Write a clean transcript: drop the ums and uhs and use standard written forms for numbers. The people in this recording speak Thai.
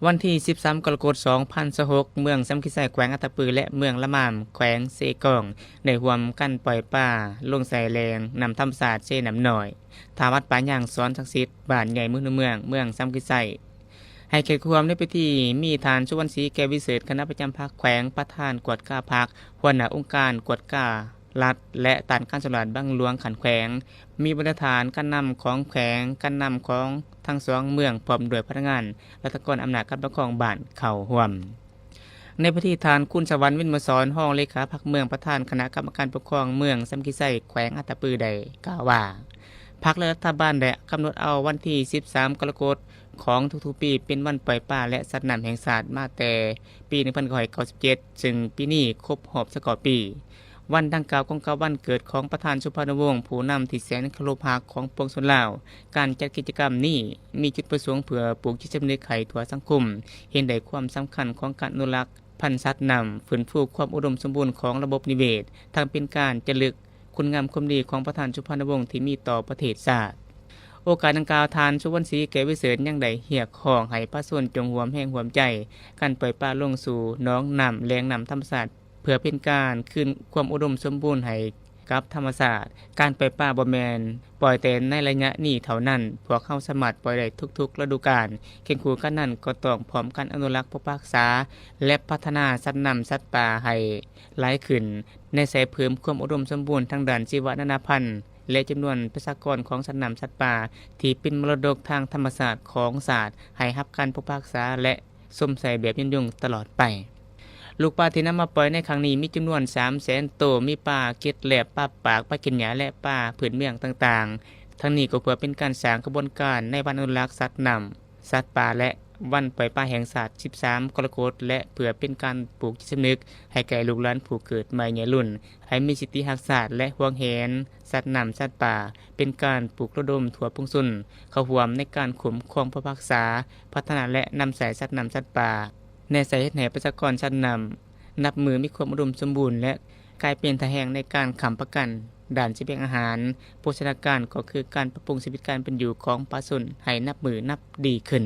วันที่ 13 กรกฎาคม 2026 เมืองซ้ำคิไซแขวงอัตตปือและเมืองละมามแขวงเซกองได้ร่วมกันปล่อยป่าลงใส่แรงนำธรรมศาสตร์เซน้ำน้อยทาวัดป่าย่างสอนศักดิ์สิทธิ์บ้านใหญ่เมืองซ้ำคิไซให้เขตความในพิธีมีทานสุวรรณศรีแก้ววิเศษคณะประจำภาคแขวงประธานกวดก้าภาคหัวหน้าองค์การกวดก้ารัฐและตันการสำรวจบังหลวงขันแขวงมีบรรฐานการนำของแขวงการนำของทั้งสองเมืองพร้อมด้วยพนักงานรัฐกรอำนาจการปกครองบ้านเข้าร่วมในพิธีทานคุณสวรรค์วินมสรห้องเลขาพรรคเมืองประธานคณะกรรมการปกครองเมืองซ้ำคิไซแขวงอัตตปือได้กล่าวว่าพรรคและรัฐบาลได้กำหนดเอาวันที่ 13 กรกฎาคมของทุกๆปีเป็นวันปล่อยป่าและสัตว์น้ำแห่งชาติมาแต่ปี 1997 ซึ่งปีนี้ครบรอบสกอปีวันดังกล่าวของวันเกิดของประธานสุภาพวงศ์ผู้นำที่แสนเคารพรักของปวงชนลาวการจัดกิจกรรมนี้มีจุดประสงค์เพื่อปลูกจิตสำนึกให้ทั่วสังคมเห็นได้ความสำคัญของการอนุรักษ์พันธุ์สัตว์น้ำฟื้นฟูความอุดมสมบูรณ์ของระบบนิเวศทั้งเป็นการจะลึกคุณงามความดีของประธานสุภาพวงศ์ที่มีต่อประเทศชาติโอกาสดังกล่าวทานสุวรรณศรีแก้ววิเศษยังได้เรียกร้องให้ประชาชนจงร่วมแรงร่วมใจกันปล่อยป่าลงสู่หนองน้ำแหล่งน้ำธรรมชาติเพื่อเป็นการคืนความอุดมสมบูรณ์ให้กับธรรมชาติการปล่อยป่าบ่แม่นปล่อยแต่ในระยะนี้เท่านั้นพวกเราสามารถปล่อยได้ทุกๆฤดูกาลเคียงคู่กันนั้นก็ต้องพร้อมกันอนุรักษ์ปกปักษาและพัฒนาสัตว์น้ำสัตว์ป่าให้หลายขึ้นในใส่เพิ่มความอุดมสมบูรณ์ทางด้านชีวนานาพันธุ์และจำนวนประชากรของสัตว์น้ำสัตว์ป่าที่เป็นมรดกทางธรรมชาติของชาติให้รับการปกปักษาและสมใส่แบบยืนยงตลอดไปลูกปลาที่นำมาปล่อยในครั้งนี้มีจำนวน 300,000 โตวมีปลาเก็ดแหลบปลาปากปลากินหญ้าและปลาพื้นเมืองต่างๆทั้งนี้ก็เพื่อเป็นการสร้างกระบวนการในวันอนุรักษ์สัตว์น้ำสัตว์ป่าและวันปล่อยป่าแห่งชาติ 13 กรกฎาคมและเพื่อเป็นการปลูกจิตสำนึกให้แก่ลูกหลานผู้เกิดใหม่ในรุ่นให้มีสิทธิรักษาและห่วงแหนสัตว์น้ำสัตว์ป่าเป็นการปลูกระดมทั่วปวงชนเข้าร่วมในการคุ้มครองปกปักษาพัฒนาและนำใส่สัตว์น้ำสัตว์ป่าในสาเหตุให้ประชากรสัตว์น้ำนับมือมีความอุดมสมบูรณ์และกลายเป็นทะแหงในการค้ำประกันด้านสิเบียงอาหารโภชนาการก็คือการปรับปรุงชีวิตการเป็นอยู่ของประชาชนให้นับมือนับดีขึ้น